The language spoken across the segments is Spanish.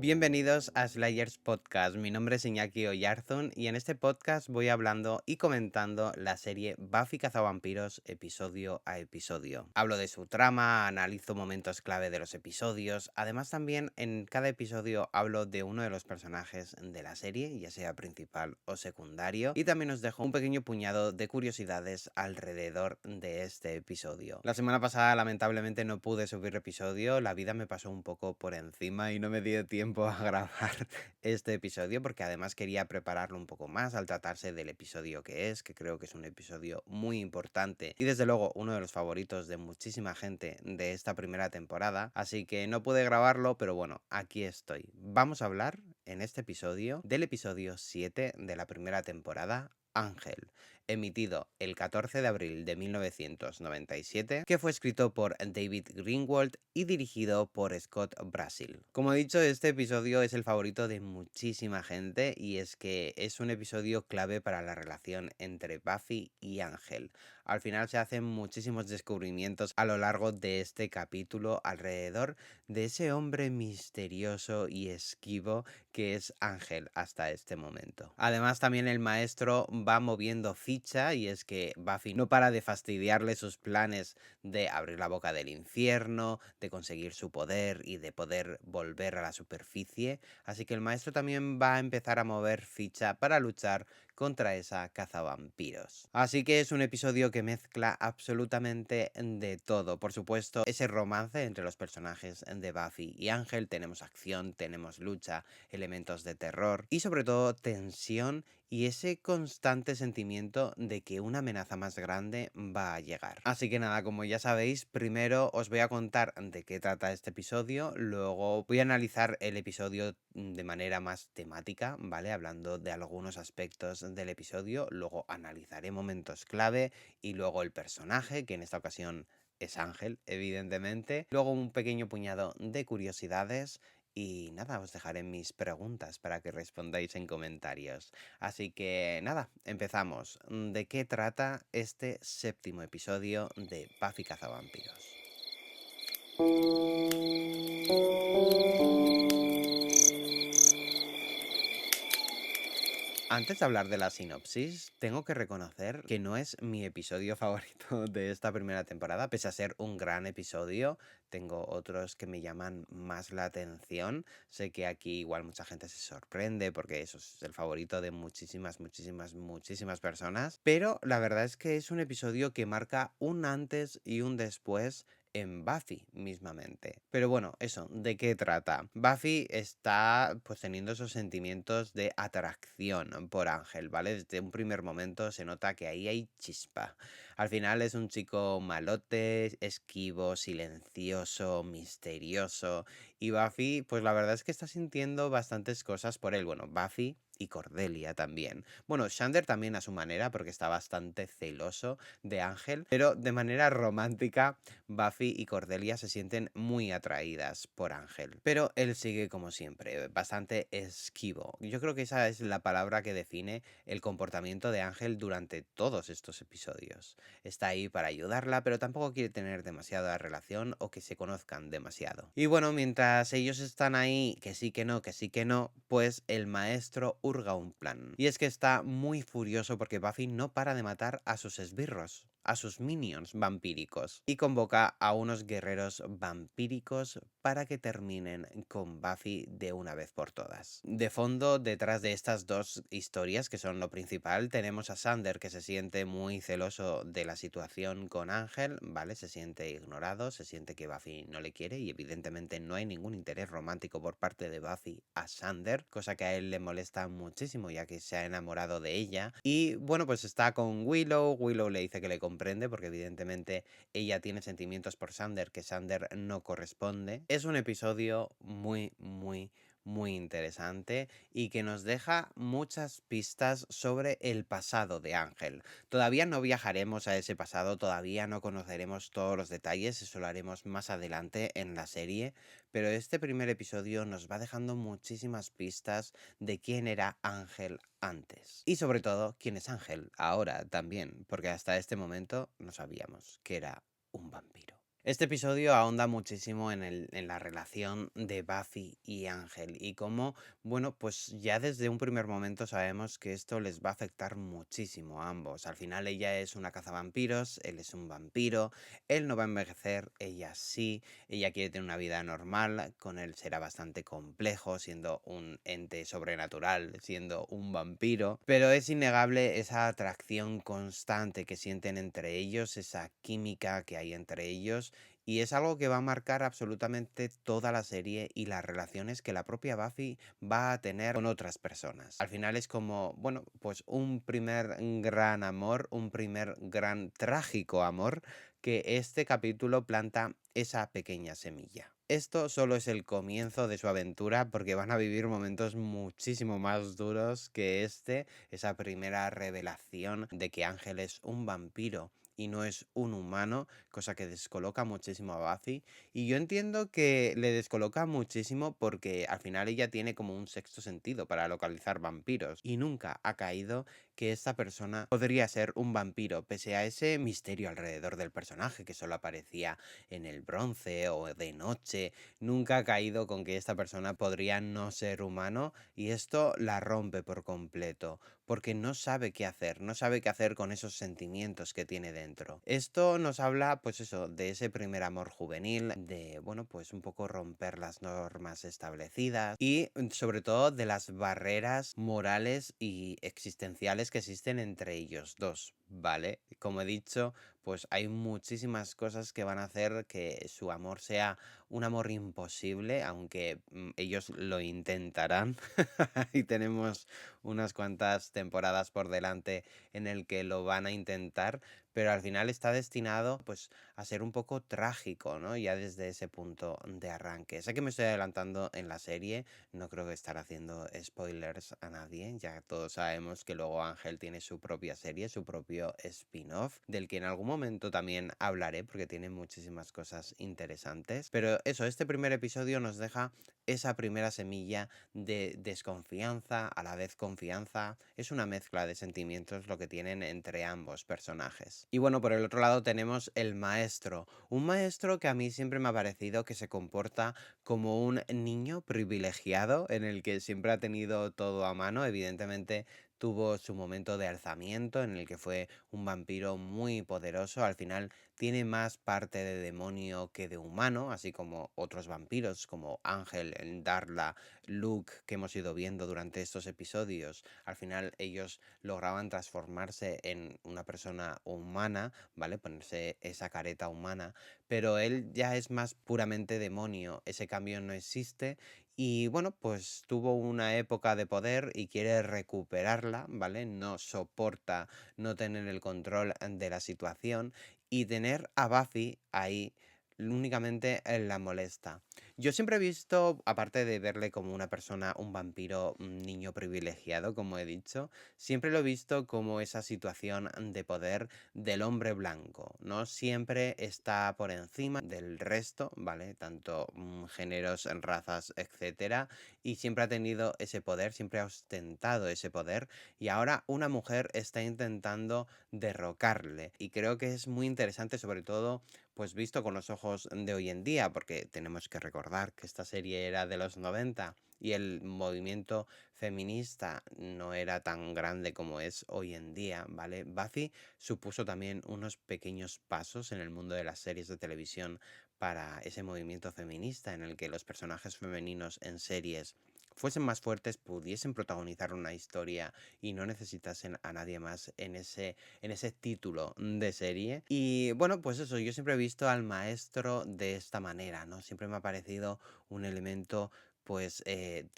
Bienvenidos a Slayers Podcast. Mi nombre es Iñaki Oyarzún y en este podcast voy hablando y comentando la serie Buffy Cazavampiros episodio a episodio. Hablo de su trama, analizo momentos clave de los episodios. Además, también en cada episodio hablo de uno de los personajes de la serie, ya sea principal o secundario. Y también os dejo un pequeño puñado de curiosidades alrededor de este episodio. La semana pasada, lamentablemente, no pude subir episodio. La vida me pasó un poco por encima y no me dio tiempo a grabar este episodio porque además quería prepararlo un poco más al tratarse del episodio que creo que es un episodio muy importante y desde luego uno de los favoritos de muchísima gente de esta primera temporada, así que no pude grabarlo, pero bueno, aquí estoy. Vamos a hablar en este episodio del episodio 7 de la primera temporada, Ángel, emitido el 14 de abril de 1997, que fue escrito por David Greenwald y dirigido por Scott Brasil. Como he dicho, este episodio es el favorito de muchísima gente y es que es un episodio clave para la relación entre Buffy y Ángel. Al final se hacen muchísimos descubrimientos a lo largo de este capítulo alrededor de ese hombre misterioso y esquivo que es Ángel hasta este momento. Además, también el maestro va moviendo ficha y es que Buffy no para de fastidiarle sus planes de abrir la boca del infierno, de conseguir su poder y de poder volver a la superficie. Así que el maestro también va a empezar a mover ficha para luchar contra esa cazavampiros. Así que es un episodio que mezcla absolutamente de todo. Por supuesto, ese romance entre los personajes de Buffy y Ángel. Tenemos acción, tenemos lucha, elementos de terror y sobre todo tensión y ese constante sentimiento de que una amenaza más grande va a llegar. Así que nada, como ya sabéis, primero os voy a contar de qué trata este episodio, luego voy a analizar el episodio de manera más temática, ¿vale? Hablando de algunos aspectos del episodio, luego analizaré momentos clave y luego el personaje, que en esta ocasión es Ángel, evidentemente. Luego un pequeño puñado de curiosidades y nada, os dejaré mis preguntas para que respondáis en comentarios. Así que nada, empezamos. ¿De qué trata este séptimo episodio de Buffy Cazavampiros? Antes de hablar de la sinopsis, tengo que reconocer que no es mi episodio favorito de esta primera temporada, pese a ser un gran episodio. Tengo otros que me llaman más la atención. Sé que aquí igual mucha gente se sorprende porque eso es el favorito de muchísimas personas. Pero la verdad es que es un episodio que marca un antes y un después en Buffy mismamente. Pero bueno, eso, ¿de qué trata? Buffy está pues teniendo esos sentimientos de atracción por Ángel, ¿vale? Desde un primer momento se nota que ahí hay chispa. Al final es un chico malote, esquivo, silencioso, misterioso y Buffy pues la verdad es que está sintiendo bastantes cosas por él. Bueno, Buffy y Cordelia también. Bueno, Xander también a su manera porque está bastante celoso de Ángel, pero de manera romántica Buffy y Cordelia se sienten muy atraídas por Ángel. Pero él sigue como siempre, bastante esquivo. Yo creo que esa es la palabra que define el comportamiento de Ángel durante todos estos episodios. Está ahí para ayudarla, pero tampoco quiere tener demasiada relación o que se conozcan demasiado. Y bueno, mientras ellos están ahí, que sí que no, que sí que no, pues el maestro hurga un plan. Y es que está muy furioso porque Buffy no para de matar a sus esbirros, a sus minions vampíricos, y convoca a unos guerreros vampíricos para que terminen con Buffy de una vez por todas. De fondo, detrás de estas dos historias, que son lo principal, tenemos a Xander, que se siente muy celoso de la situación con Ángel, ¿vale? Se siente ignorado, se siente que Buffy no le quiere y evidentemente no hay ningún interés romántico por parte de Buffy a Xander, cosa que a él le molesta muchísimo ya que se ha enamorado de ella. Y bueno, pues está con Willow. Willow le dice que le comprende porque evidentemente ella tiene sentimientos por Xander que Xander no corresponde. Es un episodio muy interesante y que nos deja muchas pistas sobre el pasado de Ángel. Todavía no viajaremos a ese pasado, todavía no conoceremos todos los detalles, eso lo haremos más adelante en la serie, pero este primer episodio nos va dejando muchísimas pistas de quién era Ángel antes. Y sobre todo, quién es Ángel ahora también, porque hasta este momento no sabíamos que era un vampiro. Este episodio ahonda muchísimo en la relación de Buffy y Ángel y cómo, bueno, pues ya desde un primer momento sabemos que esto les va a afectar muchísimo a ambos. Al final ella es una cazavampiros, él es un vampiro, él no va a envejecer, ella sí, ella quiere tener una vida normal, con él será bastante complejo, siendo un ente sobrenatural, siendo un vampiro, pero es innegable esa atracción constante que sienten entre ellos, esa química que hay entre ellos y es algo que va a marcar absolutamente toda la serie y las relaciones que la propia Buffy va a tener con otras personas. Al final es como, bueno, pues un primer gran amor, un primer gran trágico amor que este capítulo planta esa pequeña semilla. Esto solo es el comienzo de su aventura porque van a vivir momentos muchísimo más duros que esa primera revelación de que Ángel es un vampiro y no es un humano, cosa que descoloca muchísimo a Buffy. Y yo entiendo que le descoloca muchísimo porque al final ella tiene como un sexto sentido para localizar vampiros y nunca ha caído que esta persona podría ser un vampiro, pese a ese misterio alrededor del personaje que solo aparecía en el bronce o de noche. Nunca ha caído con que esta persona podría no ser humano y esto la rompe por completo porque no sabe qué hacer, no sabe qué hacer con esos sentimientos que tiene dentro. Esto nos habla, pues eso, de ese primer amor juvenil, de, bueno, pues un poco romper las normas establecidas y sobre todo de las barreras morales y existenciales que existen entre ellos dos, ¿vale? Como he dicho, pues hay muchísimas cosas que van a hacer que su amor sea un amor imposible, aunque ellos lo intentarán. Y tenemos unas cuantas temporadas por delante en el que lo van a intentar, pero al final está destinado pues a ser un poco trágico, ¿no? Ya desde ese punto de arranque. Sé que me estoy adelantando en la serie, no creo que estar haciendo spoilers a nadie, ya todos sabemos que luego Ángel tiene su propia serie, su propio spin-off, del que en algún momento también hablaré porque tiene muchísimas cosas interesantes. Pero eso, este primer episodio nos deja esa primera semilla de desconfianza, a la vez confianza. Es una mezcla de sentimientos lo que tienen entre ambos personajes. Y bueno, por el otro lado tenemos el maestro. Un maestro que a mí siempre me ha parecido que se comporta como un niño privilegiado en el que siempre ha tenido todo a mano. Evidentemente tuvo su momento de alzamiento en el que fue un vampiro muy poderoso. Al final tiene más parte de demonio que de humano, así como otros vampiros como Ángel, Darla, Luke que hemos ido viendo durante estos episodios. Al final ellos lograban transformarse en una persona humana, ¿vale? Ponerse esa careta humana, pero él ya es más puramente demonio. Ese cambio no existe y bueno, pues tuvo una época de poder y quiere recuperarla, ¿vale? No soporta no tener el control de la situación y tener a Buffy ahí únicamente la molesta. Yo siempre he visto, aparte de verle como una persona, un vampiro, un niño privilegiado, como he dicho, siempre lo he visto como esa situación de poder del hombre blanco, ¿no? Siempre está por encima del resto, ¿vale? Tanto géneros, razas, etcétera, y siempre ha tenido ese poder, siempre ha ostentado ese poder, y ahora una mujer está intentando derrocarle, y creo que es muy interesante, sobre todo pues visto con los ojos de hoy en día, porque tenemos que recordar que esta serie era de los 90 y el movimiento feminista no era tan grande como es hoy en día, ¿vale? Buffy supuso también unos pequeños pasos en el mundo de las series de televisión para ese movimiento feminista en el que los personajes femeninos en series fuesen más fuertes, pudiesen protagonizar una historia y no necesitasen a nadie más en ese título de serie. Y bueno, pues eso, yo siempre he visto al maestro de esta manera, ¿no? Siempre me ha parecido un elemento pues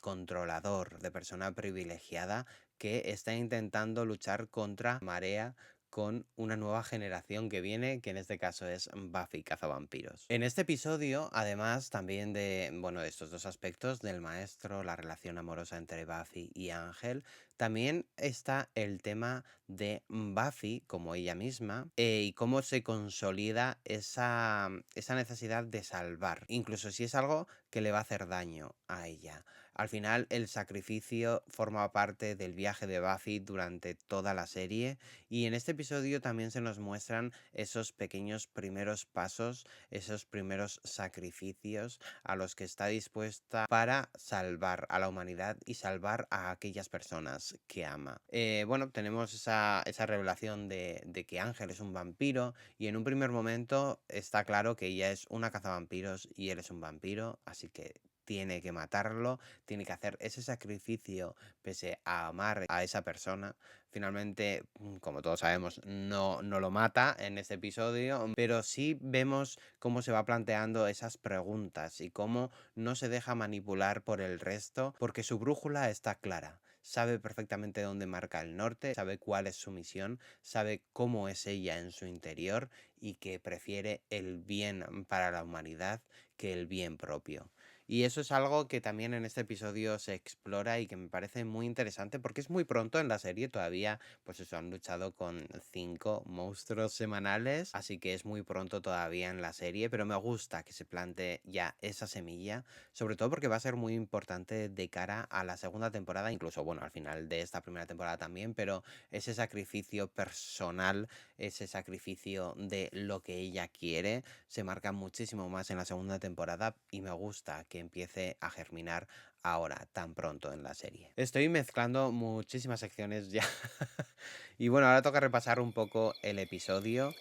controlador, de persona privilegiada que está intentando luchar contra marea con una nueva generación que viene, que en este caso es Buffy Cazavampiros. En este episodio, además también de, bueno, de estos dos aspectos, del maestro, la relación amorosa entre Buffy y Ángel, también está el tema de Buffy como ella misma y cómo se consolida esa necesidad de salvar, incluso si es algo que le va a hacer daño a ella. Al final, el sacrificio forma parte del viaje de Buffy durante toda la serie y en este episodio también se nos muestran esos pequeños primeros pasos, esos primeros sacrificios a los que está dispuesta para salvar a la humanidad y salvar a aquellas personas que ama. Bueno, tenemos esa revelación de que Ángel es un vampiro y en un primer momento está claro que ella es una cazavampiros y él es un vampiro, así que tiene que matarlo, tiene que hacer ese sacrificio pese a amar a esa persona. Finalmente, como todos sabemos, no lo mata en este episodio, pero sí vemos cómo se va planteando esas preguntas y cómo no se deja manipular por el resto, porque su brújula está clara. Sabe perfectamente dónde marca el norte, sabe cuál es su misión, sabe cómo es ella en su interior y que prefiere el bien para la humanidad que el bien propio. Y eso es algo que también en este episodio se explora y que me parece muy interesante porque es muy pronto en la serie, todavía pues eso, han luchado con 5 monstruos semanales, así que es muy pronto todavía en la serie, pero me gusta que se plantee ya esa semilla, sobre todo porque va a ser muy importante de cara a la segunda temporada, incluso bueno, al final de esta primera temporada también, pero ese sacrificio personal, ese sacrificio de lo que ella quiere, se marca muchísimo más en la segunda temporada y me gusta que empiece a germinar ahora, tan pronto en la serie. Estoy mezclando muchísimas secciones ya. Y bueno, ahora toca repasar un poco el episodio.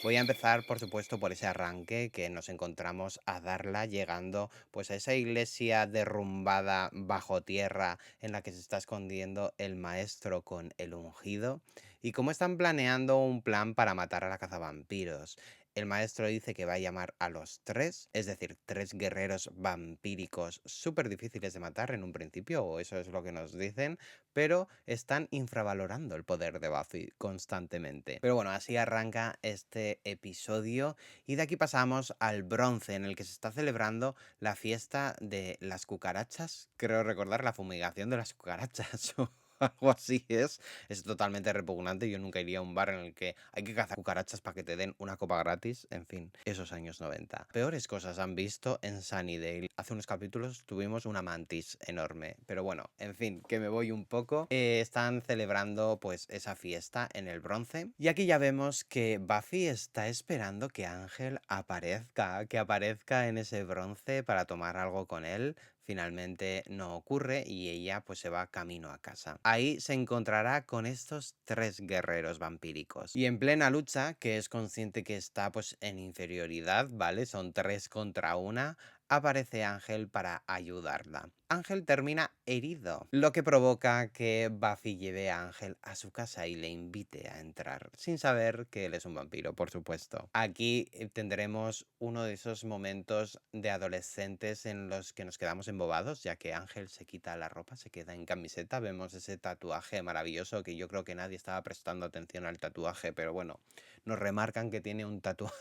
Voy a empezar, por supuesto, por ese arranque que nos encontramos a Darla llegando pues a esa iglesia derrumbada bajo tierra en la que se está escondiendo el maestro con el ungido y cómo están planeando un plan para matar a la cazavampiros. El maestro dice que va a llamar a los 3, es decir, 3 guerreros vampíricos súper difíciles de matar en un principio, o eso es lo que nos dicen, pero están infravalorando el poder de Buffy constantemente. Pero bueno, así arranca este episodio y de aquí pasamos al bronce en el que se está celebrando la fiesta de las cucarachas. Creo recordar la fumigación de las cucarachas o algo así es totalmente repugnante. Yo nunca iría a un bar en el que hay que cazar cucarachas para que te den una copa gratis. En fin, esos años 90. Peores cosas han visto en Sunnydale. Hace unos capítulos tuvimos una mantis enorme. Pero bueno, en fin, que me voy un poco. Están celebrando pues esa fiesta en el bronce. Y aquí ya vemos que Buffy está esperando que Ángel aparezca. Que aparezca en ese bronce para tomar algo con él. Finalmente no ocurre y ella pues se va camino a casa. Ahí se encontrará con estos 3 guerreros vampíricos. Y en plena lucha, que es consciente que está pues en inferioridad, ¿vale? Son 3 contra 1, aparece Ángel para ayudarla. Ángel termina herido, lo que provoca que Buffy lleve a Ángel a su casa y le invite a entrar, sin saber que él es un vampiro, por supuesto. Aquí tendremos uno de esos momentos de adolescentes en los que nos quedamos embobados, ya que Ángel se quita la ropa, se queda en camiseta, vemos ese tatuaje maravilloso que yo creo que nadie estaba prestando atención al tatuaje, pero bueno, nos remarcan que tiene un tatuaje.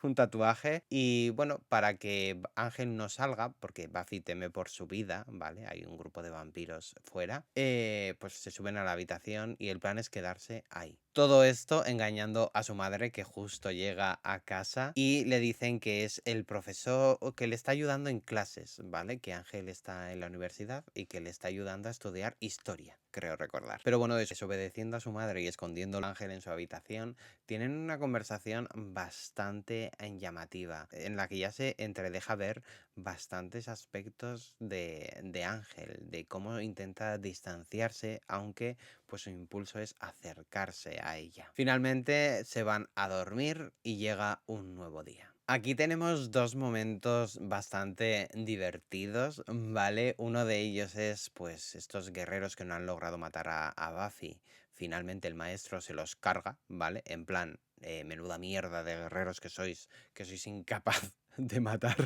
Un tatuaje y bueno, para que Ángel no salga, porque Buffy teme por su vida, ¿vale? Hay un grupo de vampiros fuera, pues se suben a la habitación y el plan es quedarse ahí. Todo esto engañando a su madre que justo llega a casa y le dicen que es el profesor que le está ayudando en clases, ¿vale? Que Ángel está en la universidad y que le está ayudando a estudiar historia, creo recordar. Pero bueno, desobedeciendo a su madre y escondiendo al Ángel en su habitación, tienen una conversación bastante llamativa, en la que ya se entredeja ver bastantes aspectos de Ángel, de cómo intenta distanciarse, aunque pues su impulso es acercarse a ella. Finalmente se van a dormir y llega un nuevo día. Aquí tenemos 2 momentos bastante divertidos, ¿vale? Uno de ellos es, pues, estos guerreros que no han logrado matar a Buffy. Finalmente el maestro se los carga, ¿vale? En plan, menuda mierda de guerreros que sois incapaz de matar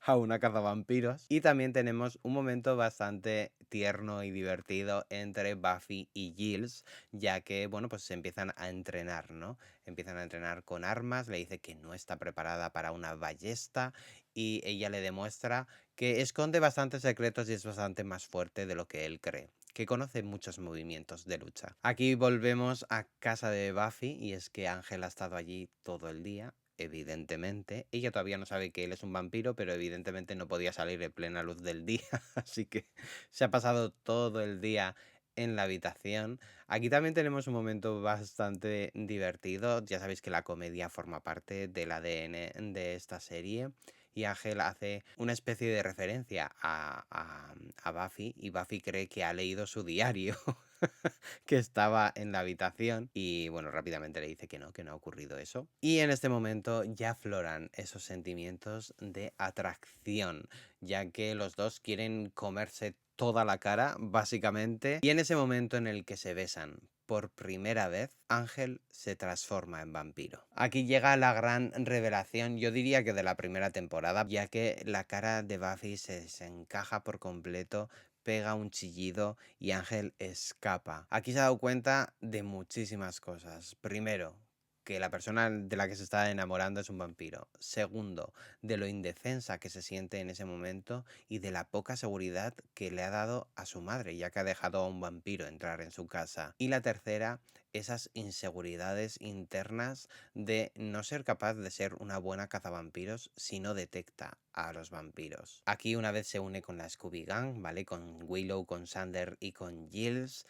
a una cazavampiros. Y también tenemos un momento bastante tierno y divertido entre Buffy y Giles, ya que, bueno, pues se empiezan a entrenar, ¿no? Empiezan a entrenar con armas, le dice que no está preparada para una ballesta y ella le demuestra que esconde bastantes secretos y es bastante más fuerte de lo que él cree, que conoce muchos movimientos de lucha. Aquí volvemos a casa de Buffy y es que Ángel ha estado allí todo el día. Evidentemente, ella todavía no sabe que él es un vampiro, pero evidentemente no podía salir en plena luz del día, así que se ha pasado todo el día en la habitación. Aquí también tenemos un momento bastante divertido. Ya sabéis que la comedia forma parte del ADN de esta serie. Y Ángel hace una especie de referencia a Buffy y Buffy cree que ha leído su diario que estaba en la habitación y bueno, rápidamente le dice que no ha ocurrido eso. Y en este momento ya afloran esos sentimientos de atracción, ya que los dos quieren comerse toda la cara, básicamente. Y en ese momento en el que se besan por primera vez, Ángel se transforma en vampiro. Aquí llega la gran revelación, yo diría que de la primera temporada, ya que la cara de Buffy se desencaja por completo, pega un chillido y Ángel escapa. Aquí se ha dado cuenta de muchísimas cosas. Primero, que la persona de la que se está enamorando es un vampiro. Segundo, de lo indefensa que se siente en ese momento y de la poca seguridad que le ha dado a su madre, ya que ha dejado a un vampiro entrar en su casa. Y la tercera, esas inseguridades internas de no ser capaz de ser una buena cazavampiros si no detecta a los vampiros. Aquí una vez se une con la Scooby Gang, ¿vale? Con Willow, con Xander y con Giles.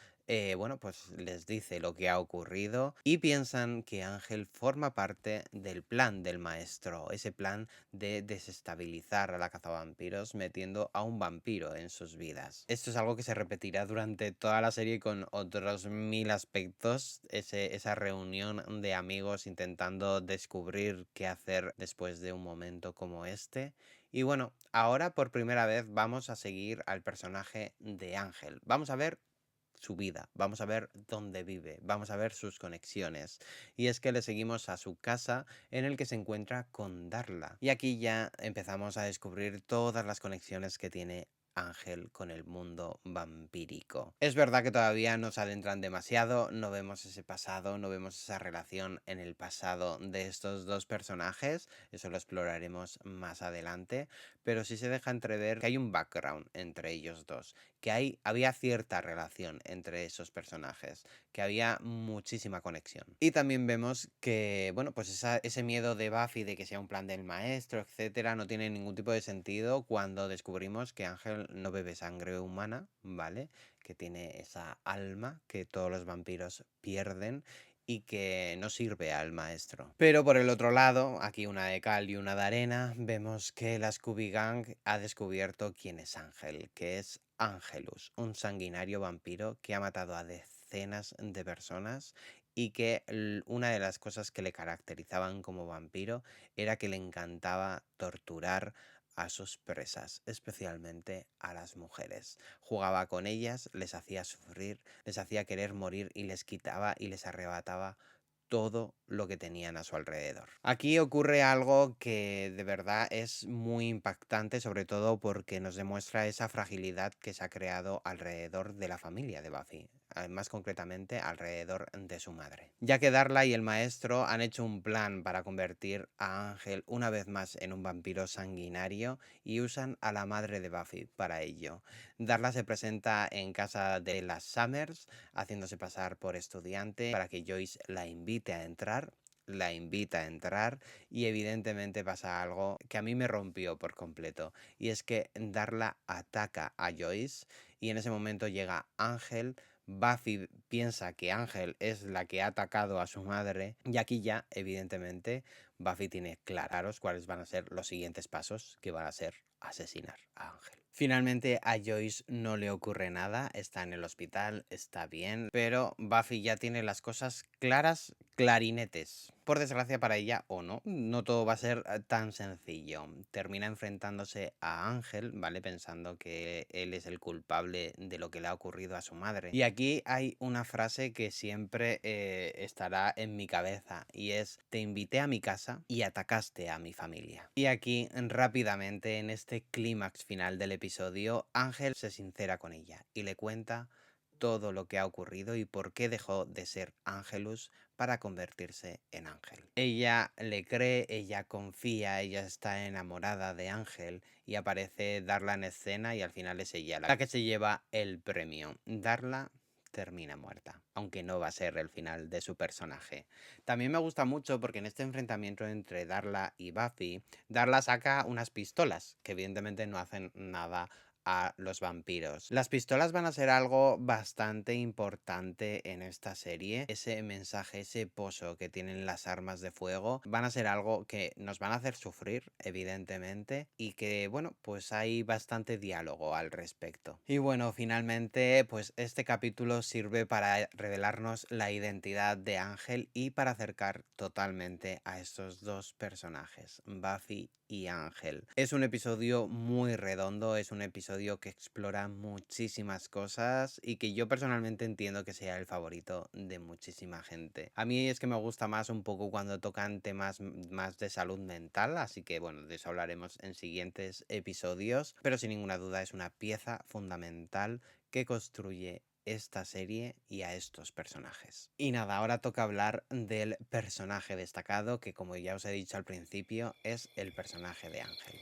Bueno, pues les dice lo que ha ocurrido y piensan que Ángel forma parte del plan del maestro, ese plan de desestabilizar a la cazavampiros metiendo a un vampiro en sus vidas. Esto es algo que se repetirá durante toda la serie con otros 1000 aspectos, esa reunión de amigos intentando descubrir qué hacer después de un momento como este. Y bueno, ahora por primera vez vamos a seguir al personaje de Ángel. Vamos a ver su vida, vamos a ver dónde vive, vamos a ver sus conexiones. Y es que le seguimos a su casa en el que se encuentra con Darla. Y aquí ya empezamos a descubrir todas las conexiones que tiene Ángel con el mundo vampírico. Es verdad que todavía no se adentran demasiado, no vemos ese pasado, no vemos esa relación en el pasado de estos dos personajes, eso lo exploraremos más adelante, pero sí se deja entrever que hay un background entre ellos dos, que había cierta relación entre esos personajes, que había muchísima conexión. Y también vemos que, bueno, pues ese miedo de Buffy de que sea un plan del maestro, etcétera, no tiene ningún tipo de sentido cuando descubrimos que Ángel no bebe sangre humana, ¿vale? Que tiene esa alma que todos los vampiros pierden y que no sirve al maestro. Pero por el otro lado, aquí una de cal y una de arena, vemos que la Scooby Gang ha descubierto quién es Ángel, que es Angelus, un sanguinario vampiro que ha matado a decenas de personas y que una de las cosas que le caracterizaban como vampiro era que le encantaba torturar a sus presas, especialmente a las mujeres. Jugaba con ellas, les hacía sufrir, les hacía querer morir y les quitaba y les arrebataba todo lo que tenían a su alrededor. Aquí ocurre algo que de verdad es muy impactante, sobre todo porque nos demuestra esa fragilidad que se ha creado alrededor de la familia de Buffy, más concretamente alrededor de su madre. Ya que Darla y el maestro han hecho un plan para convertir a Ángel una vez más en un vampiro sanguinario y usan a la madre de Buffy para ello. Darla se presenta en casa de las Summers, haciéndose pasar por estudiante para que Joyce la invita a entrar y evidentemente pasa algo que a mí me rompió por completo y es que Darla ataca a Joyce y en ese momento llega Ángel. Buffy piensa que Ángel es la que ha atacado a su madre y aquí ya evidentemente Buffy tiene claros cuáles van a ser los siguientes pasos, que van a ser asesinar a Ángel. Finalmente a Joyce no le ocurre nada, está en el hospital, está bien, pero Buffy ya tiene las cosas claras, clarinetes. Por desgracia para ella, o no, no todo va a ser tan sencillo. Termina enfrentándose a Ángel, ¿vale? Pensando que él es el culpable de lo que le ha ocurrido a su madre. Y aquí hay una frase que siempre estará en mi cabeza y es: te invité a mi casa y atacaste a mi familia. Y aquí rápidamente en este clímax final del episodio, Ángel se sincera con ella y le cuenta todo lo que ha ocurrido y por qué dejó de ser Angelus para convertirse en Ángel. Ella le cree, ella confía, ella está enamorada de Ángel y aparece Darla en escena y al final es ella la que se lleva el premio. Darla termina muerta, aunque no va a ser el final de su personaje. También me gusta mucho porque en este enfrentamiento entre Darla y Buffy, Darla saca unas pistolas que evidentemente no hacen nada a los vampiros. Las pistolas van a ser algo bastante importante en esta serie. Ese mensaje, ese pozo que tienen las armas de fuego, van a ser algo que nos van a hacer sufrir, evidentemente, y que, bueno, pues hay bastante diálogo al respecto. Y bueno, finalmente, pues este capítulo sirve para revelarnos la identidad de Ángel y para acercar totalmente a estos dos personajes, Buffy y Ángel. Es un episodio muy redondo, es un episodio que explora muchísimas cosas y que yo personalmente entiendo que sea el favorito de muchísima gente. A mí es que me gusta más un poco cuando tocan temas más de salud mental, así que bueno, de eso hablaremos en siguientes episodios, pero sin ninguna duda es una pieza fundamental que construye esta serie y a estos personajes. Y nada, ahora toca hablar del personaje destacado que, como ya os he dicho al principio, es el personaje de Ángel.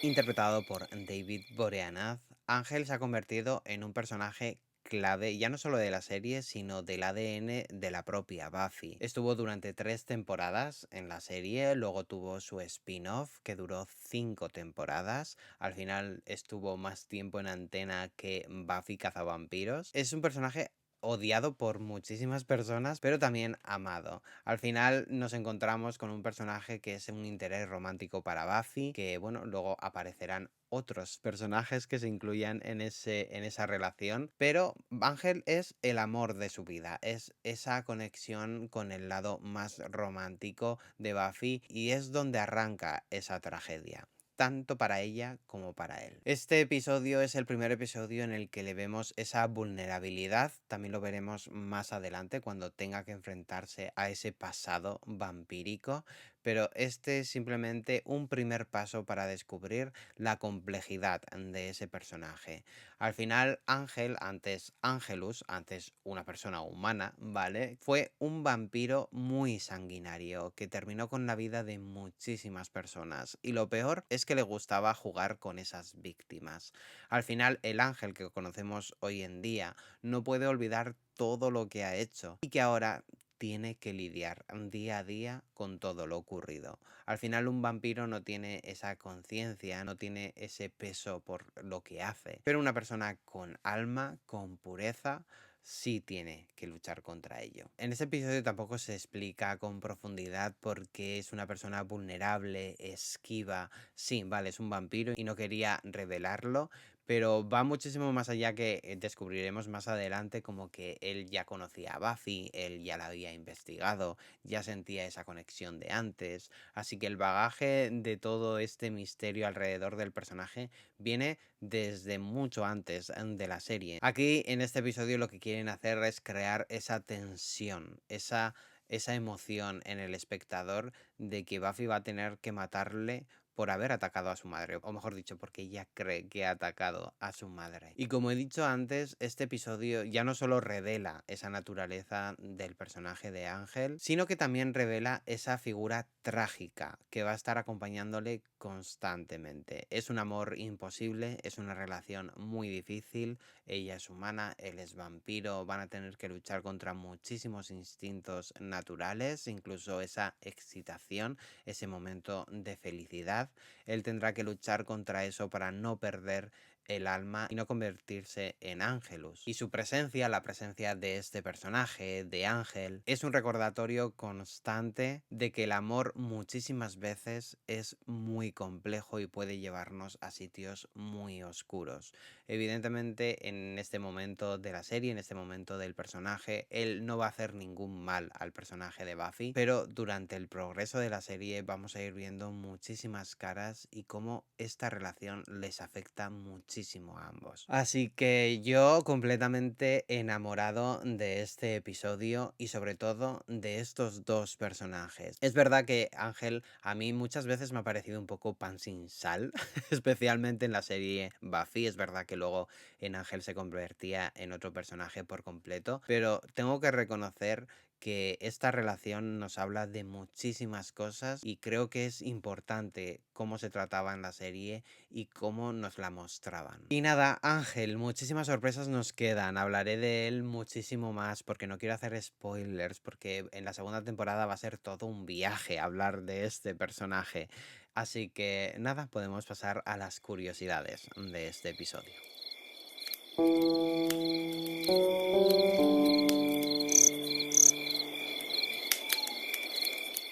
Interpretado por David Boreanaz, Ángel se ha convertido en un personaje clave ya no solo de la serie, sino del ADN de la propia Buffy. Estuvo durante 3 temporadas en la serie, luego tuvo su spin-off que duró 5 temporadas, al final estuvo más tiempo en antena que Buffy cazavampiros. Es un personaje odiado por muchísimas personas, pero también amado. Al final nos encontramos con un personaje que es un interés romántico para Buffy, que bueno, luego aparecerán otros personajes que se incluyan en esa relación, pero Ángel es el amor de su vida, es esa conexión con el lado más romántico de Buffy y es donde arranca esa tragedia, tanto para ella como para él. Este episodio es el primer episodio en el que le vemos esa vulnerabilidad, también lo veremos más adelante cuando tenga que enfrentarse a ese pasado vampírico, pero este es simplemente un primer paso para descubrir la complejidad de ese personaje. Al final, Ángel, antes Angelus, antes una persona humana, ¿vale? Fue un vampiro muy sanguinario que terminó con la vida de muchísimas personas. Y lo peor es que le gustaba jugar con esas víctimas. Al final, el Ángel que conocemos hoy en día no puede olvidar todo lo que ha hecho y que ahora tiene que lidiar día a día con todo lo ocurrido. Al final un vampiro no tiene esa conciencia, no tiene ese peso por lo que hace, pero una persona con alma, con pureza, sí tiene que luchar contra ello. En este episodio tampoco se explica con profundidad por qué es una persona vulnerable, esquiva. Sí, vale, es un vampiro y no quería revelarlo, pero va muchísimo más allá, que descubriremos más adelante, como que él ya conocía a Buffy, él ya la había investigado, ya sentía esa conexión de antes, así que el bagaje de todo este misterio alrededor del personaje viene desde mucho antes de la serie. Aquí en este episodio lo que quieren hacer es crear esa tensión, esa emoción en el espectador de que Buffy va a tener que matarle por haber atacado a su madre, o mejor dicho, porque ella cree que ha atacado a su madre. Y como he dicho antes, este episodio ya no solo revela esa naturaleza del personaje de Ángel, sino que también revela esa figura trágica que va a estar acompañándole constantemente. Es un amor imposible, es una relación muy difícil, ella es humana, él es vampiro, van a tener que luchar contra muchísimos instintos naturales, incluso esa excitación, ese momento de felicidad. Él tendrá que luchar contra eso para no perder el alma y no convertirse en Ángelus. Y su presencia, la presencia de este personaje, de Ángel, es un recordatorio constante de que el amor muchísimas veces es muy complejo y puede llevarnos a sitios muy oscuros. Evidentemente, en este momento de la serie, en este momento del personaje, él no va a hacer ningún mal al personaje de Buffy, pero durante el progreso de la serie vamos a ir viendo muchísimas caras y cómo esta relación les afecta muchísimo muchísimo a ambos. Así que yo completamente enamorado de este episodio y sobre todo de estos dos personajes. Es verdad que Ángel a mí muchas veces me ha parecido un poco pan sin sal, especialmente en la serie Buffy. Es verdad que luego en Ángel se convertía en otro personaje por completo, pero tengo que reconocer que esta relación nos habla de muchísimas cosas y creo que es importante cómo se trataba en la serie y cómo nos la mostraban. Y nada, Ángel, muchísimas sorpresas nos quedan. Hablaré de él muchísimo más porque no quiero hacer spoilers, porque en la segunda temporada va a ser todo un viaje hablar de este personaje. Así que nada, podemos pasar a las curiosidades de este episodio.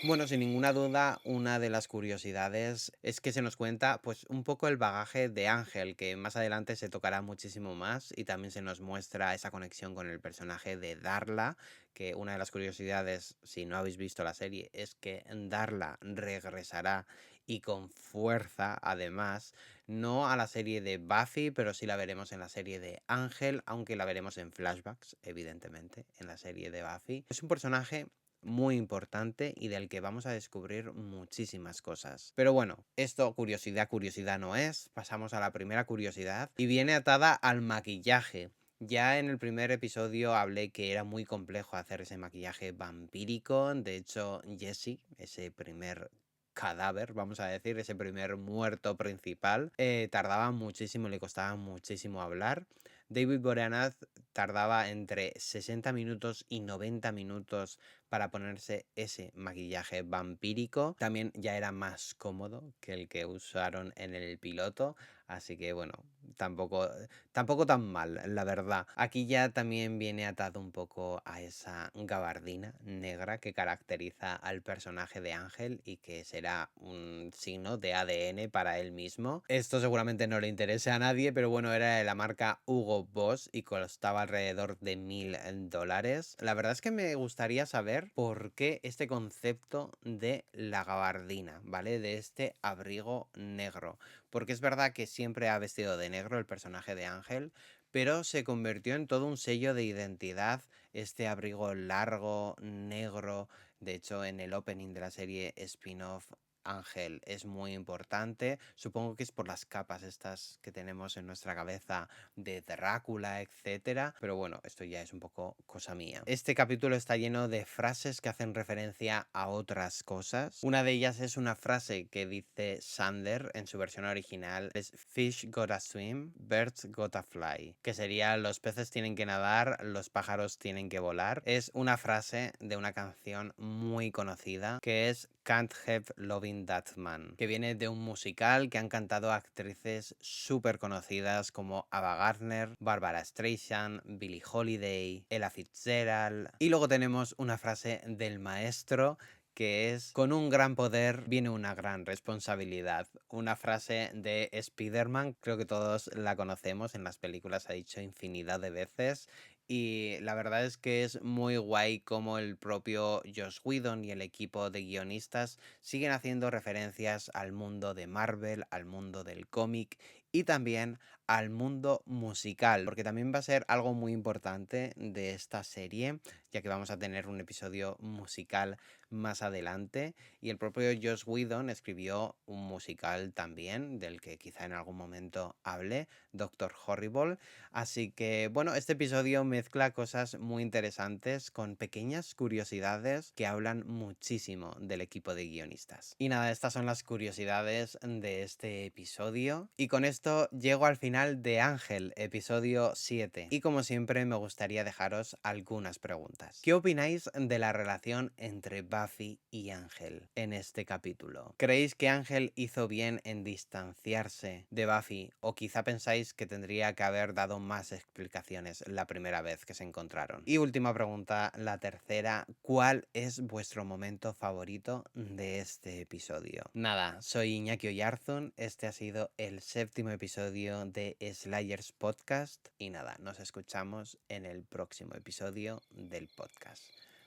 Bueno, sin ninguna duda, una de las curiosidades es que se nos cuenta pues un poco el bagaje de Ángel, que más adelante se tocará muchísimo más y también se nos muestra esa conexión con el personaje de Darla, que una de las curiosidades, si no habéis visto la serie, es que Darla regresará y con fuerza además, no a la serie de Buffy, pero sí la veremos en la serie de Ángel, aunque la veremos en flashbacks, evidentemente, en la serie de Buffy. Es un personaje muy importante y del que vamos a descubrir muchísimas cosas. Pero bueno, esto curiosidad no es. Pasamos a la primera curiosidad y viene atada al maquillaje. Ya en el primer episodio hablé que era muy complejo hacer ese maquillaje vampírico. De hecho, Jesse, ese primer cadáver, vamos a decir, ese primer muerto principal, tardaba muchísimo, le costaba muchísimo hablar. David Boreanaz tardaba entre 60 minutos y 90 minutos para ponerse ese maquillaje vampírico. También ya era más cómodo que el que usaron en el piloto, así que bueno, tampoco tan mal, la verdad. Aquí ya también viene atado un poco a esa gabardina negra que caracteriza al personaje de Ángel y que será un signo de ADN para él mismo. Esto seguramente no le interese a nadie, pero bueno, era de la marca Hugo Boss y costaba alrededor de $1000. La verdad es que me gustaría saber por qué este concepto de la gabardina, ¿vale? De este abrigo negro. Porque es verdad que siempre ha vestido de negro el personaje de Ángel, pero se convirtió en todo un sello de identidad, este abrigo largo, negro. De hecho, en el opening de la serie spin-off Ángel es muy importante. Supongo que es por las capas estas que tenemos en nuestra cabeza de Drácula, etcétera. Pero bueno, esto ya es un poco cosa mía. Este capítulo está lleno de frases que hacen referencia a otras cosas. Una de ellas es una frase que dice Sander en su versión original. Es Fish gotta swim, birds gotta fly. Que sería los peces tienen que nadar, los pájaros tienen que volar. Es una frase de una canción muy conocida que es Can't Help Loving That Man, que viene de un musical que han cantado actrices súper conocidas como Ava Gardner, Barbara Streisand, Billie Holiday, Ella Fitzgerald. Y luego tenemos una frase del maestro que es: con un gran poder viene una gran responsabilidad. Una frase de Spider-Man, creo que todos la conocemos, en las películas ha dicho infinidad de veces. Y la verdad es que es muy guay como el propio Joss Whedon y el equipo de guionistas siguen haciendo referencias al mundo de Marvel, al mundo del cómic y también al mundo musical, porque también va a ser algo muy importante de esta serie, ya que vamos a tener un episodio musical más adelante y el propio Joss Whedon escribió un musical también, del que quizá en algún momento hable, Doctor Horrible. Así que bueno, este episodio mezcla cosas muy interesantes con pequeñas curiosidades que hablan muchísimo del equipo de guionistas. Y nada, estas son las curiosidades de este episodio. Y con esto llego al final de Ángel, episodio 7. Y como siempre me gustaría dejaros algunas preguntas. ¿Qué opináis de la relación entre Buffy y Ángel en este capítulo? ¿Creéis que Ángel hizo bien en distanciarse de Buffy o quizá pensáis que tendría que haber dado más explicaciones la primera vez que se encontraron? Y última pregunta, la tercera: ¿cuál es vuestro momento favorito de este episodio? Nada, soy Iñaki Oyarzún, este ha sido el 7º episodio de Slayers Podcast y nada, nos escuchamos en el próximo episodio del podcast.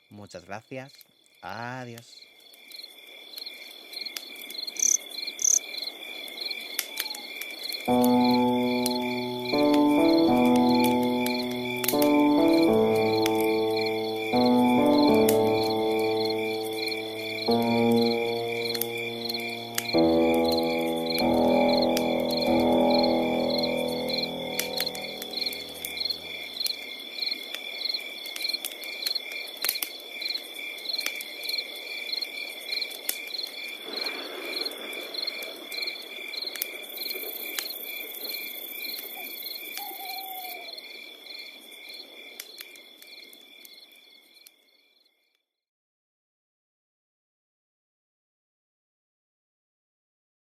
Muchas gracias, adiós.